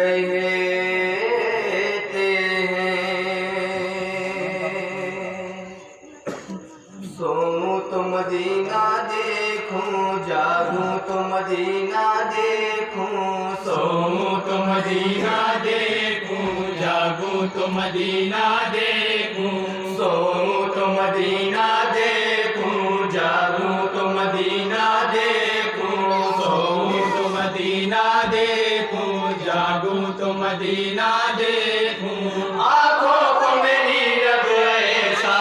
रहते हैं। सोऊं तो मदीना देखूं, जागूं तो मदीना देखूं। सोऊं तो मदीना देखूं, जागूं तो मदीना देखूं। सोऊं तो मदीना देखूं, जागूं तो मदीना देखूं। सोऊं तो मदीना देखूं, जागूं तो मदीना देखूं। आँखों को मेरी रब ऐसा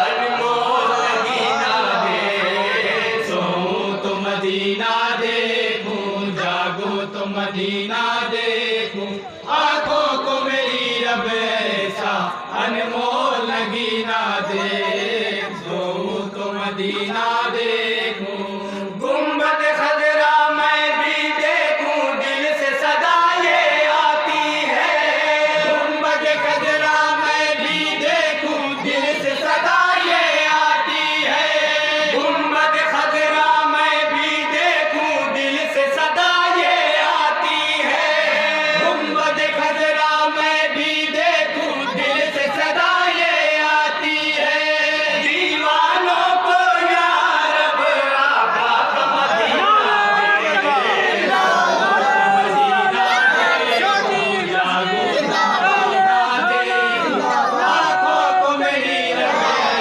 अनमोल मदीना दे। सोऊं तो मदीना देखूं, जागूं तो मदीना देखूं। आँखों को मेरी रब ऐसा अनमोल नगीना दे। सोऊं तो मदीना देखूं। गुंबद खजरा मैं भी देखूं, दिल से सदा ये आती है। गुंबद खजरा मैं भी देखूं, दिल से सदा ये आती है। गुंबद खजरा मैं भी देखूं, दिल से सदा ये आती है। गुंबद खजरा मैं भी देखूं, दिल से सदा ये आती है। दीवानों को या रब आका का मदीना दे। आँखों को मेरी रब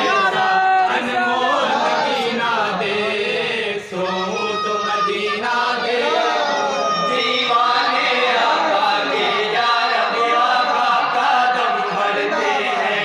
ऐसा अनमोल मदीना दे। सोऊं तो मदीना दे। दीवाने आका के या रब आका का दम भरते हैं।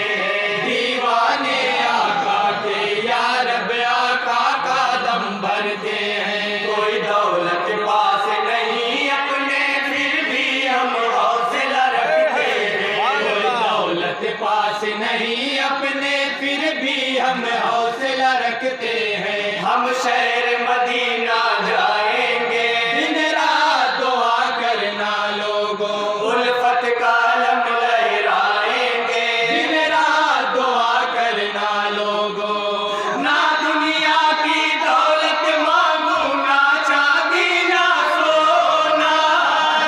दीवाने आका के या रब आका का दम भरते हैं। कोई दौलत पास नहीं अपने, फिर भी हम हौसला रखते हैं। कोई दौलत पास नहीं अपने, फिर भी हम हौसला रखते हैं। हम शहर मदीना जाएंगे, दिन रात दुआ करना लोगों। उल्फत का लम लहराएंगे। दिन रात दुआ करना लोगों। ना दुनिया की दौलत मांगू, ना चांदी ना सोना।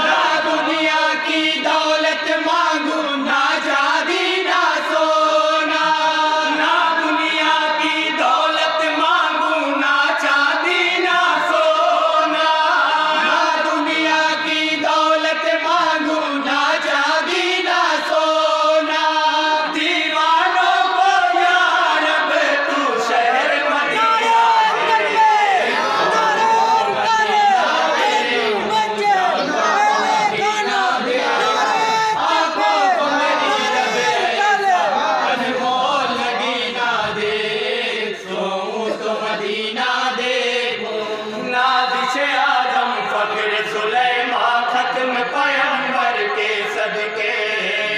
ना दुनिया की दौलत मांगू, ना चांदी ना सोना। ना दुनिया की दौलत मांगू, ना चांदी ना सोना। ना दुनिया की दौलत मांगू, ना चांदी ना सोना। दीवानों को या रब तू शहर मदीना दे। आँखों को मेरी रब ऐसा अनमोल नगीना दे। सोऊं तो मदीना देखूं। नादिश आदम फक्र सुलेमान खत्म पैगंबर के सदके।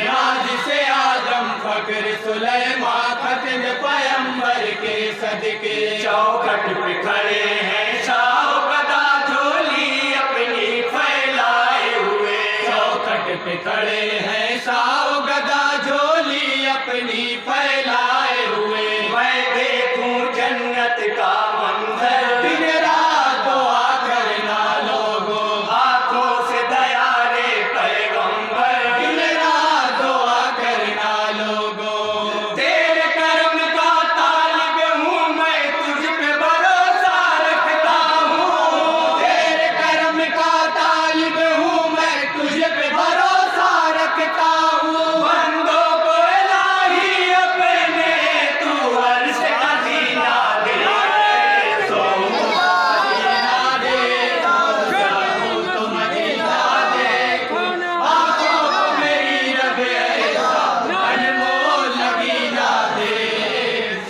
नाज़ से आदम फक्र सुलेमान खत्म पैगंबर के सदके। चौखट पे खड़े हैं शाह गदा, झोली अपनी फैलाए हुए। चौखट पे खड़े हैं साव गदा, झोली अपनी फैलाए हुए। मैं देखूं जन्नत का मंजर, दिन रात दुआ करना लोगों। आंखों से दया रे पैगंबर। दिन रात दुआ करना लोगों। तेरे करम का तालिब हूँ मैं, तुझ पे भरोसा रखता हूँ। तेरे करम का तालिब हूँ मैं, तुझे पे भरोसा रखता हूँ। बंदों को इलाही अपने तू अर्श अज़ीना दे। सोऊं तो मदीना देखूं, जागूं तो मदीना देखूं। आँखों को मेरी रब ऐसा अनमोल नगीना दे।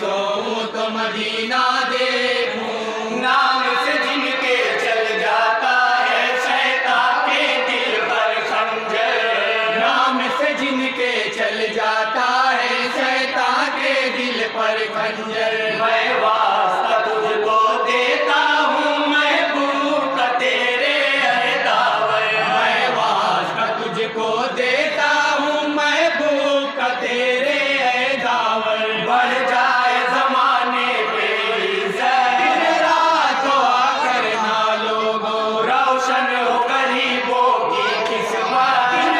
सोऊं तो मदीना देखूं। नाम से जिनके चल जाता है शैतान के दिल पर खंजर। नाम से जिनके चल जाता है शैतान के दिल पर खंजर। मैं वास्ता तुझको देता हूँ, महबूब का तेरे अहदावर। मैं वास्ता तुझको देता हूँ, महबूब का तेरे दावर। बढ़ जाए जमाने पे इज्जत, दिन रात दुआ करना लोगों। रोशन हो गरीबों की किस्मत। दिन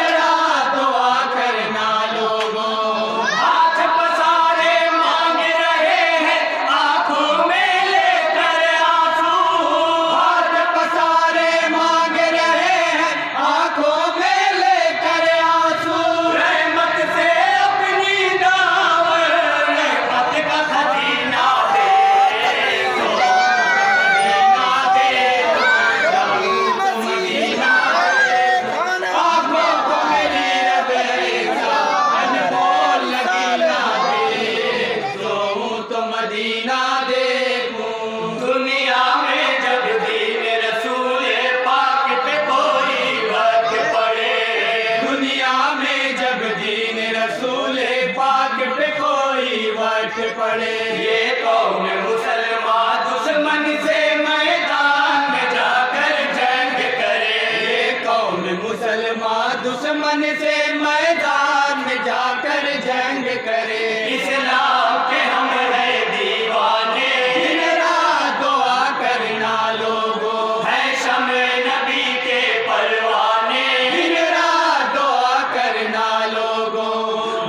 पड़े। ये कौन मुसलमान दुश्मन से मैदान में जाकर जंग करे। ये कौन मुसलमान दुश्मन से मैदान में जाकर जंग करे। इस्लाम के हम है दीवाने, दिन रात दुआ करना लोगों, है शम्ए नबी के परवाने। दिन रात दुआ करना लोगों,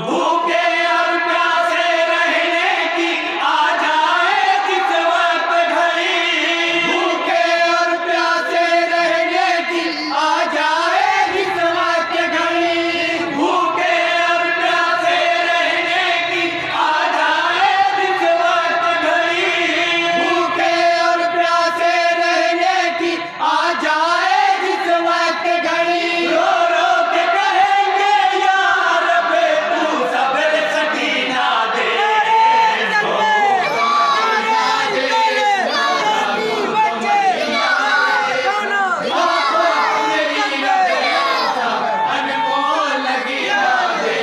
भूखे और प्यासे रहने की आ जाए जिस वक्त घड़ी। भूखे और प्यासे रहने की आ जाए जिस वक्त घड़ी। भूखे और प्यासे रहने की आ जाए जिस वक्त घड़ी। भूखे और प्यासे रहने की आ जाए जिस वक्त घड़ी। रो रो के कहेंगे या रब्बे तू सब्र सकीना दे। अनमोल लगीना दे,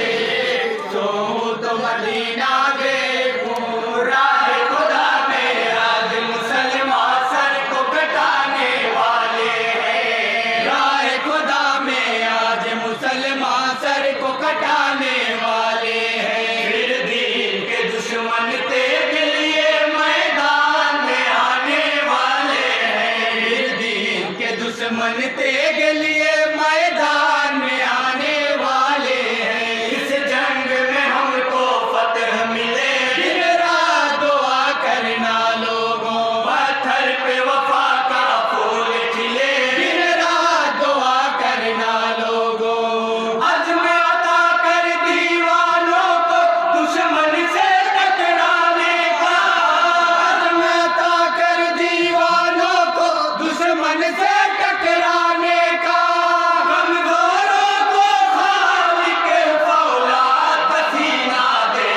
सोऊं तो मदीना देखूं। राह खुदा में आज मुसलमान सर को कटाने वाले हैं। राह खुदा में आज मुसलमान सर को कटाने वाले हैं। फिर दीन के दुश्मन तेरे लिए मैदान में आने वाले हैं। फिर दीन के दुश्मन तेग लिए मैदान में आने वाले हैं। इस जंग में हमको फतह मिले। दिन रात दुआ करना लोगों, पत्थर पे वफा का फूल खिले। दिन रात दुआ करना लोगों, अज़्म अता कर दीवानों को दुश्मन से टकराने का। अज़्म अता कर दीवानों को दुश्मन से टकराने का। कमजोरों को खालिक फौलाद पसीना दे।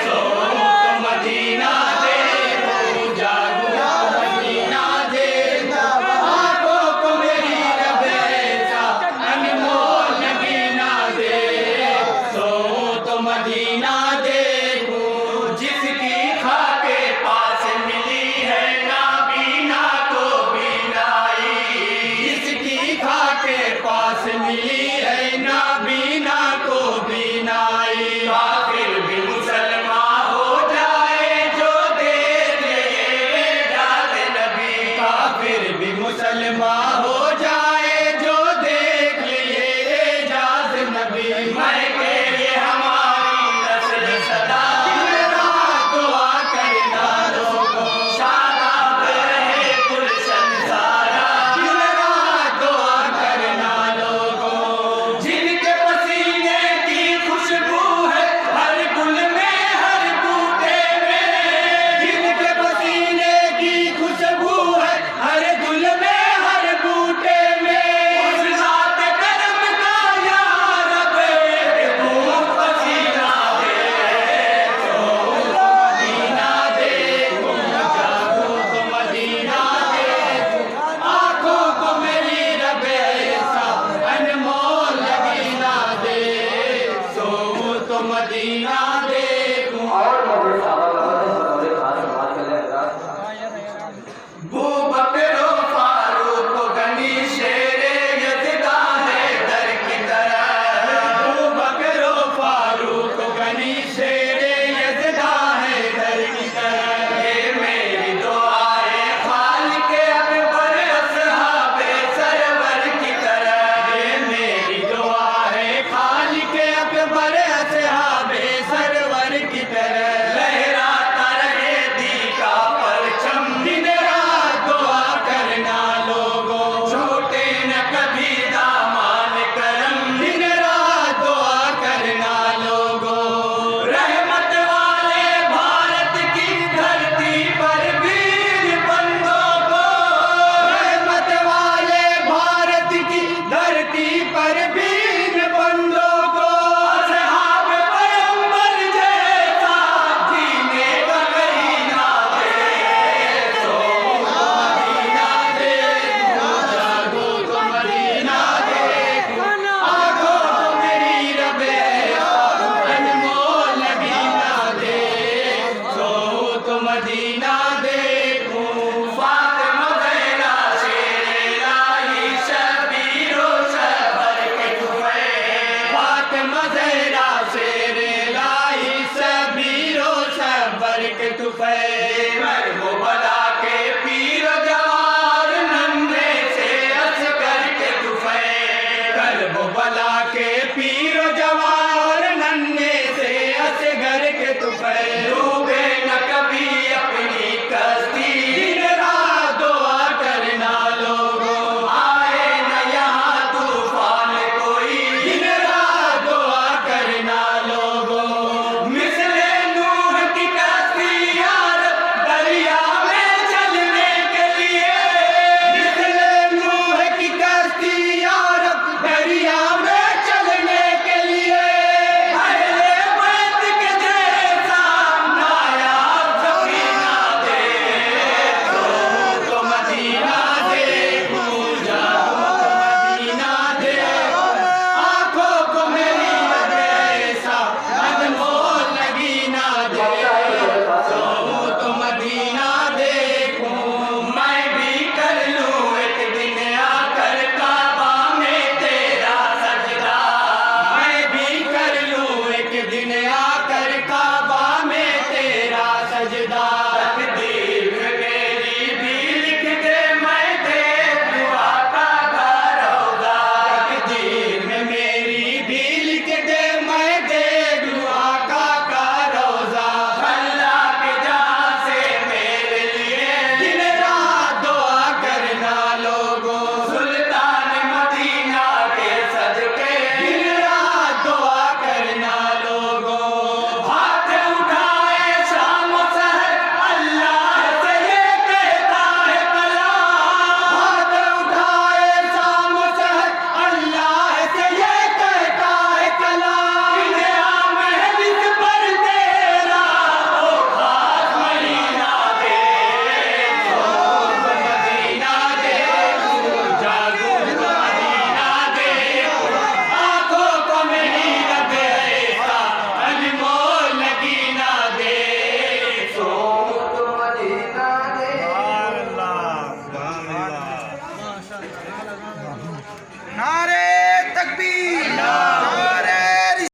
सोऊं तो मदीना देखूं, जागूं तो मदीना देखूं। आंखों को मेरी रब ऐसा अनमोल नगीना दे, सोऊं तो मदीना देखूं। जिसकी खाके पास मिली है नाबीना को बीनाई। जिसकी खाके पास मिली है नाबीना को बीनाई। काफिर भी मुसलमान हो जाए जो देख ले एजाज़ नबी। काफिर भी मुसलमान हो जाए जो देख लिए एजाज़ नबी। मैं के ये हमारी नस्ल सदा दिन रात दुआ करना लोगों, शादाब रहे गुलशन सारा। दिन रात दुआ करना लोगों, जिनके पसीने की खुशबू है हर गुल में हर बूटे में। जिनके पसीने की खुशबू है हर गुल में हर बूटे में। उस ज़ात करम का या रब्बे तू पसीना दे। मदीना देखूं, जागूं तो मदीना देखूं। आंखों को मेरी रब ऐसा अनमोल नगीना दे, सोऊं तो मदीना